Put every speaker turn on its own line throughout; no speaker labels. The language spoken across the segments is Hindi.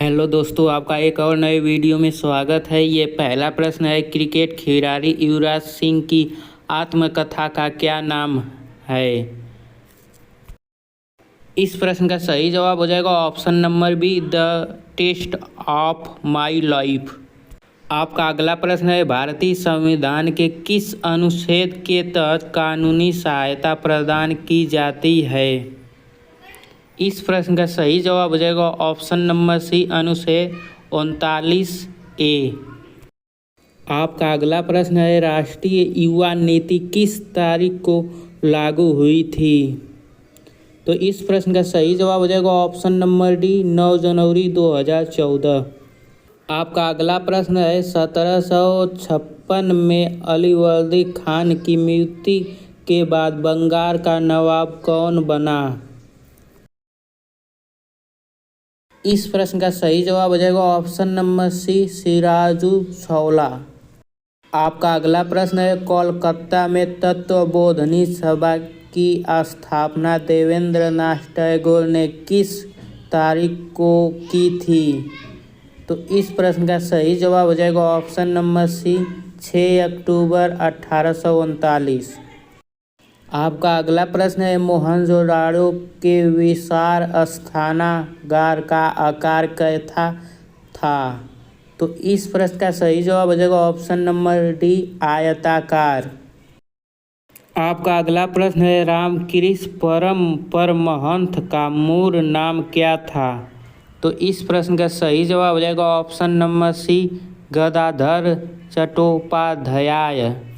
हेलो दोस्तों, आपका एक और नए वीडियो में स्वागत है। ये पहला प्रश्न है, क्रिकेट खिलाड़ी युवराज सिंह की आत्मकथा का क्या नाम है। इस प्रश्न का सही जवाब हो जाएगा option number B, the test of my life. आपका अगला प्रश्न है, भारतीय संविधान के किस अनुच्छेद के तहत कानूनी सहायता प्रदान की जाती है। इस प्रश्न का सही जवाब हो जाएगा ऑप्शन नंबर सी, अनुच्छेद 39A। आपका अगला प्रश्न है, राष्ट्रीय युवा नीति किस तारीख को लागू हुई थी। तो इस प्रश्न का सही जवाब हो जाएगा ऑप्शन नंबर डी, 9 जनवरी 2014। आपका अगला प्रश्न है, 1756 में अलीवर्दी खान की मृत्यु के बाद बंगाल का नवाब कौन बना। इस प्रश्न का सही जवाब हो जाएगा ऑप्शन नंबर सी, सिराजुद्दौला। आपका अगला प्रश्न है, कोलकाता में तत्वबोधिनी सभा की स्थापना देवेंद्र नाथ टैगोर ने किस तारीख को की थी। तो इस प्रश्न का सही जवाब हो जाएगा ऑप्शन नंबर सी, 6 अक्टूबर 1839। आपका अगला प्रश्न है, मोहनजोदाड़ो के विशाल स्नानागार का आकार कैसा था। तो इस प्रश्न का सही जवाब हो जाएगा ऑप्शन नंबर डी, आयताकार। आपका अगला प्रश्न है, रामकृष्ण परमहंस का मूल नाम क्या था। तो इस प्रश्न का सही जवाब हो जाएगा option number C, Gadadhar Chattopadhyay.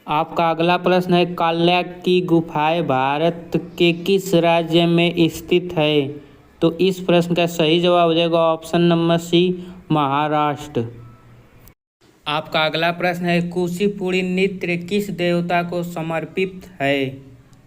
आपका अगला प्रश्न है, काल्या की गुफाएं भारत के किस राज्य में स्थित है। तो इस प्रश्न का सही जवाब हो जाएगा ऑप्शन नंबर सी, महाराष्ट्र। आपका अगला प्रश्न है, कुचिपुड़ी नृत्य किस देवता को समर्पित है।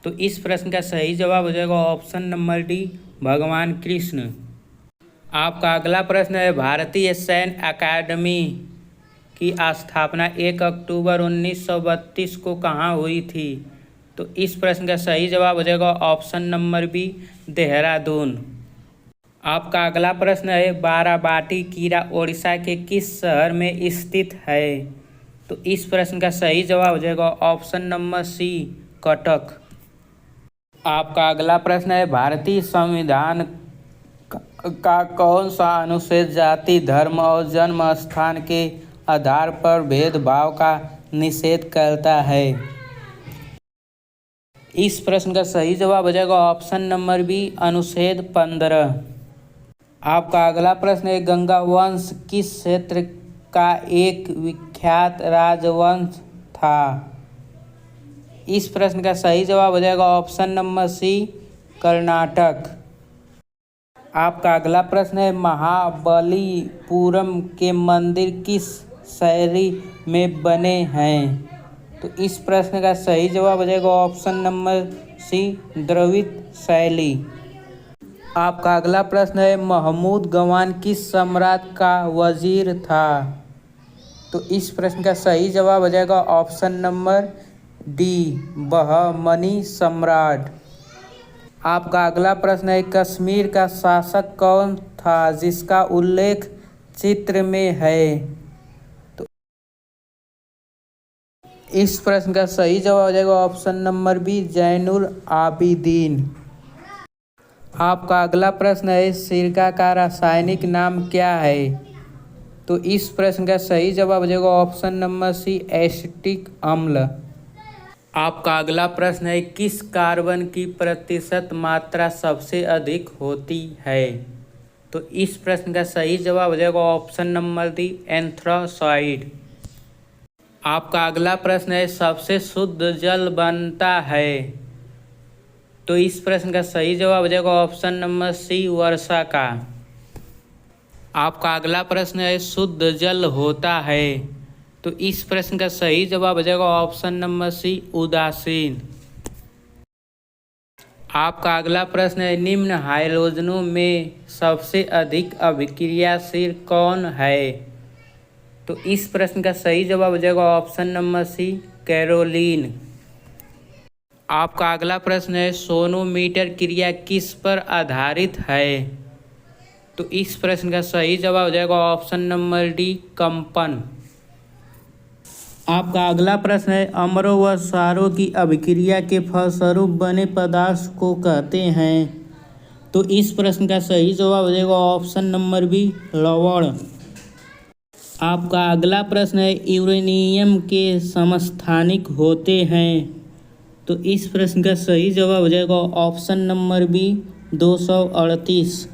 तो इस प्रश्न का सही जवाब हो जाएगा ऑप्शन नंबर डी, भगवान कृष्ण। आपका अगला प्रश्न है, भारतीय सैन्य अकादमी की स्थापना 1 अक्टूबर 1932 को कहाँ हुई थी। तो इस प्रश्न का सही जवाब हो जाएगा ऑप्शन नंबर बी, देहरादून। आपका अगला प्रश्न है, बाराबाटी कीला ओडिशा के किस शहर में स्थित है। तो इस प्रश्न का सही जवाब हो जाएगा ऑप्शन नंबर सी, कटक। आपका अगला प्रश्न है, भारतीय संविधान का कौन सा अनुच्छेद जाति, धर्म और जन्म स्थान के आधार पर भेदभाव का निषेध करता है। इस प्रश्न का सही जवाब हो जाएगा ऑप्शन नंबर बी, अनुच्छेद 15। आपका अगला प्रश्न है, गंगा वंश किस क्षेत्र का एक विख्यात राजवंश था। इस प्रश्न का सही जवाब हो जाएगा ऑप्शन नंबर सी, कर्नाटक। आपका अगला प्रश्न है, महाबलीपुरम के मंदिर किस शैली में बने हैं। तो इस प्रश्न का सही जवाब हो जाएगा ऑप्शन नंबर सी, द्रविड़ शैली। आपका अगला प्रश्न है, महमूद गवान किस सम्राट का वजीर था। तो इस प्रश्न का सही जवाब हो जाएगा ऑप्शन नंबर डी, बहमनी सम्राट। आपका अगला प्रश्न है, कश्मीर का शासक कौन था जिसका उल्लेख चित्र में है। तो इस प्रश्न का सही जवाब हो जाएगा option number B, Zainul Abidin. आपका अगला प्रश्न है, सिरका का रासायनिक नाम क्या है। तो इस प्रश्न का सही जवाब हो जाएगा ऑप्शन नंबर सी, एसिटिक अम्ल। आपका अगला प्रश्न है, किस कार्बन की प्रतिशत मात्रा सबसे अधिक होती है। तो इस प्रश्न का सही जवाब हो जाएगा ऑप्शन नंबर डी, एंथ्रासाइड। आपका अगला प्रश्न है, सबसे शुद्ध जल बनता है। तो इस प्रश्न का सही जवाब हो जाएगा ऑप्शन नंबर सी, वर्षा का। आपका अगला प्रश्न है, शुद्ध जल होता है। तो इस प्रश्न का सही जवाब हो जाएगा ऑप्शन नंबर सी, उदासीन। आपका अगला प्रश्न है, निम्न हाइड्रोजनों में सबसे अधिक अभिक्रियाशील कौन है। तो इस प्रश्न का सही जवाब हो जाएगा ऑप्शन नंबर सी, कैरोलीन। आपका अगला प्रश्न है, सोनोमीटर क्रिया किस पर आधारित है। तो इस प्रश्न का सही जवाब हो जाएगा ऑप्शन नंबर डी, कंपन। आपका अगला प्रश्न है, अम्लों व क्षारों की अभिक्रिया के फलस्वरूप बने पदार्थ को कहते हैं। तो इस प्रश्न का सही जवाब हो जाएगा ऑप्शन नंबर बी, लवण। आपका अगला प्रश्न है, यूरेनियम के समस्थानिक होते हैं। तो इस प्रश्न का सही जवाब हो जाएगा ऑप्शन नंबर बी, 238।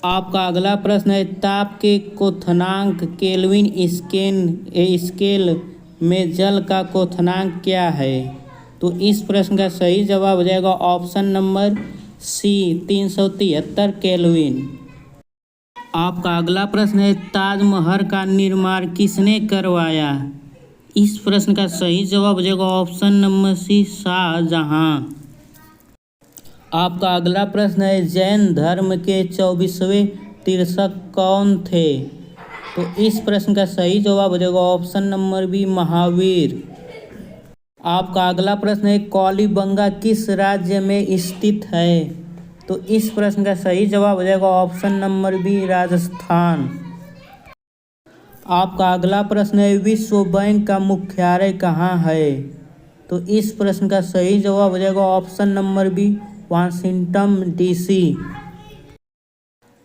आपका अगला प्रश्न है, ताप के क्वथनांक केल्विन स्केल में जल का क्वथनांक क्या है। तो इस प्रश्न का सही जवाब हो जाएगा ऑप्शन नंबर सी, 373 केल्विन। आपका अगला प्रश्न है, ताजमहल का निर्माण किसने करवाया। इस प्रश्न का सही जवाब हो जाएगा ऑप्शन नंबर सी, शाहजहां। आपका अगला प्रश्न है, जैन धर्म के 24वें तीर्थंकर कौन थे। तो इस प्रश्न का सही जवाब हो जाएगा ऑप्शन नंबर बी, महावीर। आपका अगला प्रश्न है, कौलीबंगा किस राज्य में स्थित है। तो इस प्रश्न का सही जवाब हो जाएगा ऑप्शन नंबर बी, राजस्थान। आपका अगला प्रश्न है, विश्व बैंक का मुख्यालय कहाँ है। तो इस प्रश्न का सही जवाब हो जाएगा option number B, Washington DC.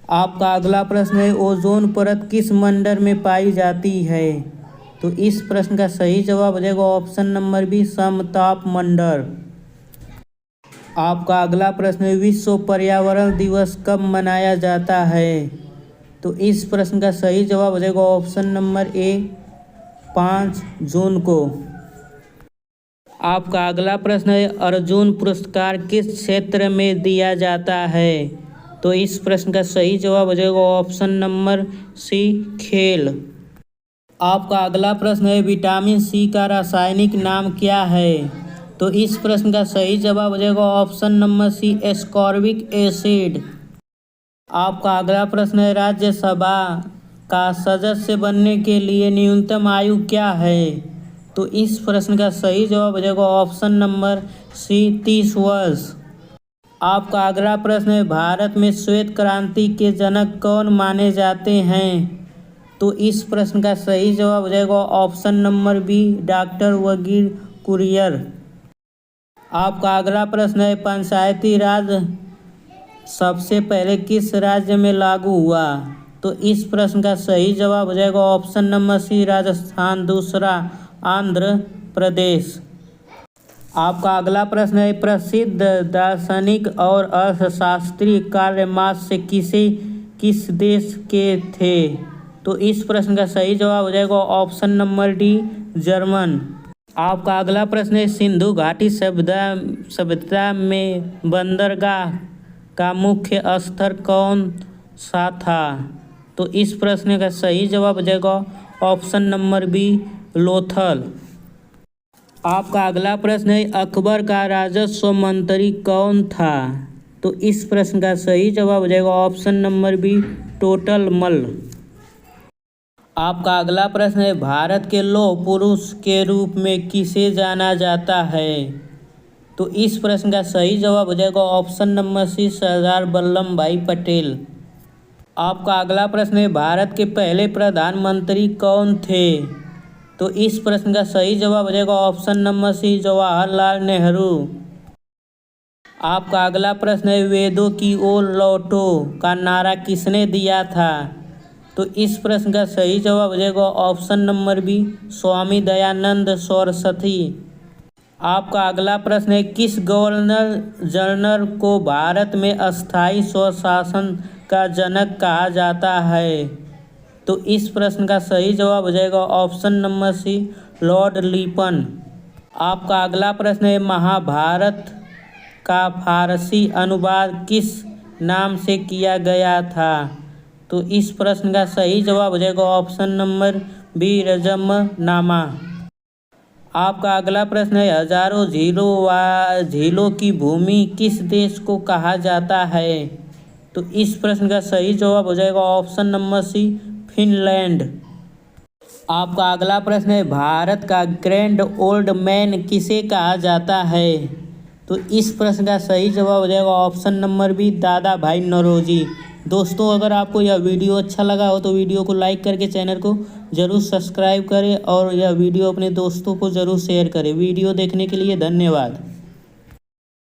आपका अगला प्रश्न है, ओजोन परत किस मंडल में पाई जाती है। तो इस प्रश्न का सही जवाब हो जाएगा ऑप्शन नंबर बी, समताप मंडल। आपका अगला प्रश्न है, विश्व पर्यावरण दिवस कब मनाया जाता है। तो इस प्रश्न का सही जवाब हो जाएगा ऑप्शन नंबर ए, 5 जून को। आपका अगला प्रश्न है, अर्जुन पुरस्कार किस क्षेत्र में दिया जाता है। तो इस प्रश्न का सही जवाब हो जाएगा ऑप्शन नंबर सी, खेल। आपका अगला प्रश्न है, विटामिन सी का रासायनिक नाम क्या है। तो इस प्रश्न का सही जवाब हो जाएगा option number C, ascorbic acid. आपका अगला प्रश्न है, राज्यसभा का सदस्य बनने के लिए न्यूनतम आयु क्या है। तो इस प्रश्न का सही जवाब हो जाएगा ऑप्शन नंबर सी, 30 वर्ष। आपका अगला प्रश्न है, भारत में श्वेत क्रांति के जनक कौन माने जाते हैं। तो इस प्रश्न का सही जवाब हो जाएगा option number B, doctor Verghese Kurien. आपका अगला प्रश्न है, पंचायती राज सबसे पहले किस राज्य में लागू हुआ। तो इस प्रश्न का सही जवाब हो जाएगा ऑप्शन नंबर सी, राजस्थान। दूसरा, आंध्र प्रदेश। आपका अगला प्रश्न है, प्रसिद्ध दार्शनिक और अर्थशास्त्री कार्ल मार्क्स किस देश के थे। तो इस प्रश्न का सही जवाब हो जाएगा ऑप्शन नंबर डी, जर्मन। आपका अगला प्रश्न है, सिंधु घाटी सभ्यता में बंदरगाह का मुख्य स्थल कौन सा था। तो इस प्रश्न का सही जवाब हो जाएगा ऑप्शन नंबर बी, लोथल। आपका अगला प्रश्न है, अकबर का राजस्व मंत्री कौन था। तो इस प्रश्न का सही जवाब हो जाएगा ऑप्शन नंबर बी, टोटलमल। आपका अगला प्रश्न है, भारत के लौह पुरुष के रूप में किसे जाना जाता है। तो इस प्रश्न का सही जवाब हो जाएगा ऑप्शन नंबर सी, सरदार वल्लभ भाई पटेल। आपका अगला प्रश्न है, भारत के पहले प्रधानमंत्री कौन थे। तो इस प्रश्न का सही जवाब हो जाएगा option number C, Jawaharlal Nehru. आपका अगला प्रश्न है, वेदों की ओर लौटो का नारा किसने दिया था। तो इस प्रश्न का सही जवाब हो जाएगा option number B, Swami Dayanand Saraswati. आपका अगला प्रश्न है, किस गवर्नर जनरल को भारत में अस्थायी स्वशासन का जनक कहा जाता है। तो इस प्रश्न का सही जवाब हो जाएगा ऑप्शन नंबर सी, लॉर्ड लिपन। आपका अगला प्रश्न है, महाभारत का फारसी अनुवाद किस नाम से किया गया था। तो इस प्रश्न का सही जवाब हो जाएगा ऑप्शन नंबर बी, रजमनामा। आपका अगला प्रश्न है, हजारों झीलों की भूमि किस देश को कहा जाता है। तो इस प्रश्न का सही जवाब हो जाएगा ऑप्शन नंबर सी, फिनलैंड। आपका अगला प्रश्न है, भारत का ग्रैंड ओल्ड मैन किसे कहा जाता है। तो इस प्रश्न का सही जवाब हो जाएगा ऑप्शन नंबर बी, दादा भाई नौरोजी। दोस्तों अगर आपको यह वीडियो अच्छा लगा हो तो वीडियो को लाइक करके चैनल को ज़रूर सब्सक्राइब करें और यह वीडियो अपने दोस्तों को ज़रूर शेयर करें। वीडियो देखने के लिए धन्यवाद।